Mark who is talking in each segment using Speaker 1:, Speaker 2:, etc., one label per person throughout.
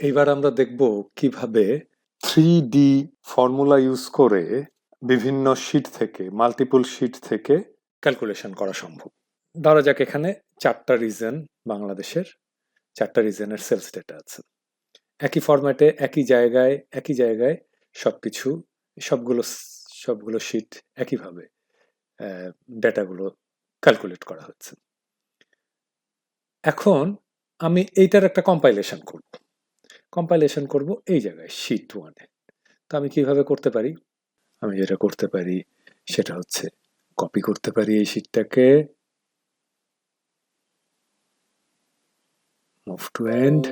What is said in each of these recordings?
Speaker 1: এইবার আমরা দেখব কিভাবে 3D ফর্মুলা ইউজ করে বিভিন্ন শীট থেকে মাল্টিপল শীট থেকে ক্যালকুলেশন করা সম্ভব। ধরা যাক এখানে 4টা রিজন বাংলাদেশের 4টা রিজনের সেলস ডেটা আছে। একই ফরম্যাটে একই জায়গায় সবকিছু সবগুলো শীট একইভাবে ডেটাগুলো ক্যালকুলেট করা হচ্ছে। এখন আমি এইটার একটা কম্পাইলেশন করব এই জায়গায় শীট 1-এ। তো আমি কিভাবে করতে পারি? আমি যেটা করতে পারি সেটা হচ্ছে কপি করতে পারি এই শীটটাকে, মুভ টু এন্ড।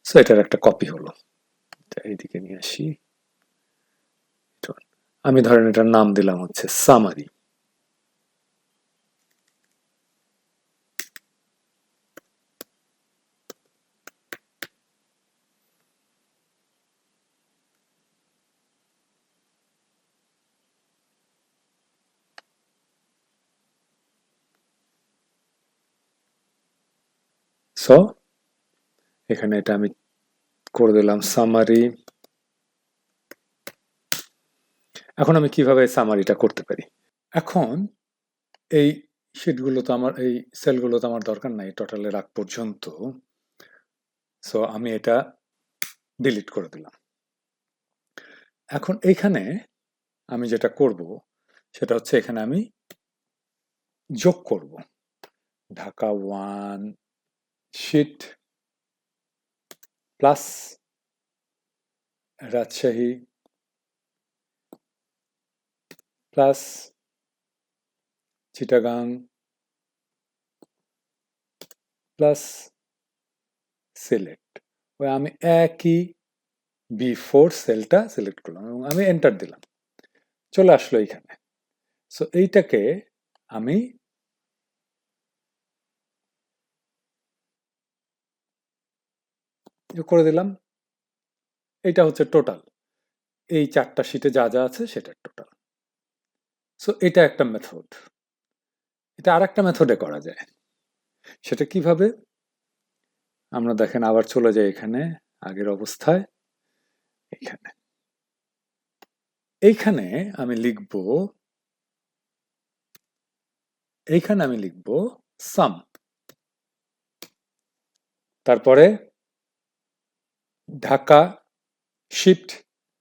Speaker 1: সো এটার একটা কপি হলো, এইদিকে নিয়ে আসি। আমি ধরেন এটার নাম দিলাম হচ্ছে সামারি। সো এখানে এটা আমি করে দিলাম সামারি। এখন আমি কিভাবে সামারিটা করতে পারি? এখন এই শীটগুলো তো আমার, এই সেলগুলো তো আমার দরকার নাই টোটালের আগ পর্যন্ত। সো আমি এটা ডিলিট করে দিলাম। এখন এইখানে আমি যেটা করব সেটা হচ্ছে এখানে আমি যোগ করব Dhaka 1 sheet plus Rajshahi plus Chittagong plus select. ওই আমি একই B4 সেলটা সিলেক্ট করলাম এবং আমি এন্টার দিলাম, চলে আসলো এইখানে। সো এইটাকে আমি করে দিলাম। এইটা হচ্ছে টোটাল, এই 4টা শীটে যা যা আছে সেটার টোটাল। সো এটা একটা মেথড। এটা আর একটা মেথডে করা যায়। সেটা কিভাবে? আমরা দেখেন আবার চলে যাই এখানে আগের অবস্থায়। এইখানে আমি লিখব সাম, তারপরে Dhaka shift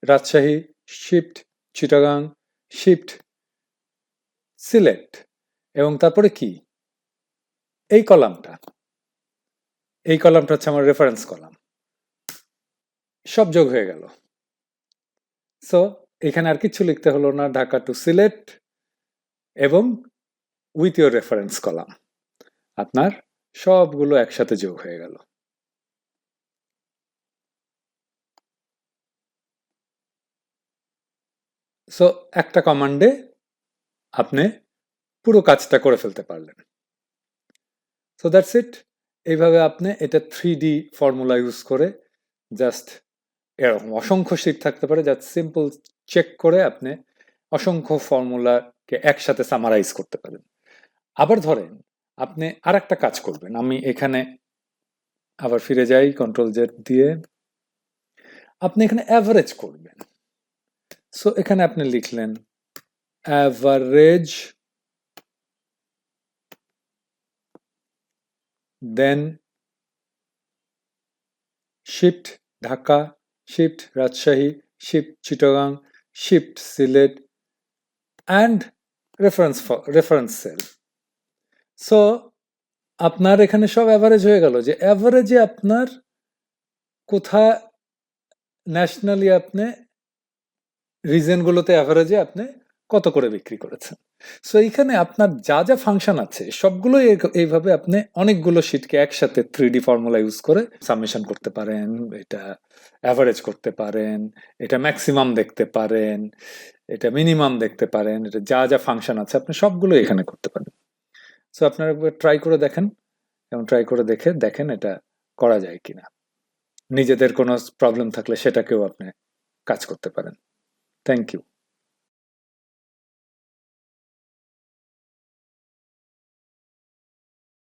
Speaker 1: Rajshahi shift Chittagong shift select, এবং তারপরে কি এই কলামটা হচ্ছে আমার রেফারেন্স কলাম। সব যোগ হয়ে গেল। সো এখানে আর কিছু লিখতে হলো না, ঢাকা টু সিলেট এবং উইথ ইউর রেফারেন্স কলাম, আপনার সবগুলো একসাথে যোগ হয়ে গেল। সো একটা কমান্ডে আপনি পুরো কাজটা করে ফেলতে পারলেন। So that's it. এইভাবে আপনি এটা 3D ফর্মুলা ইউজ করে জাস্ট, এরকম অসংখ্য শীট থাকতে পারে, জাস্ট সিম্পল চেক করে আপনি অসংখ্য ফর্মুলাকে একসাথে সামারাইজ করতে পারেন। আবার ধরেন আপনি আর একটা কাজ করবেন, আমি এখানে আবার ফিরে যাই কন্ট্রোল Z দিয়ে। আপনি এখানে অ্যাভারেজ করবেন। সো এখানে আপনি লিখলেন average, then shift Dhaka shift Rajshahi shift Chittagong shift Sylhet and reference cell. So আপনার এখানে সব অ্যাভারেজ হয়ে গেল, যে অ্যাভারেজে আপনার কোথায় ন্যাশনালি আপনি রিজনগুলোতে অ্যাভারেজে আপনি কত করে বিক্রি করেছেন। সো এইখানে আপনার যা যা ফাংশন আছে সবগুলোই এইভাবে আপনি অনেকগুলো শিটকে একসাথে 3D ফর্মুলা ইউজ করে সামেশন করতে পারেন, এটা অ্যাভারেজ করতে পারেন, এটা ম্যাক্সিমাম দেখতে পারেন, এটা মিনিমাম দেখতে পারেন, এটা যা যা ফাংশন আছে আপনি সবগুলো এখানে করতে পারেন। সো আপনারা একবার ট্রাই করে দেখেন এবং ট্রাই করে দেখেন এটা করা যায় কিনা। নিজেদের কোনো প্রবলেম থাকলে সেটাকেও আপনি কাজ করতে পারেন। Thank you.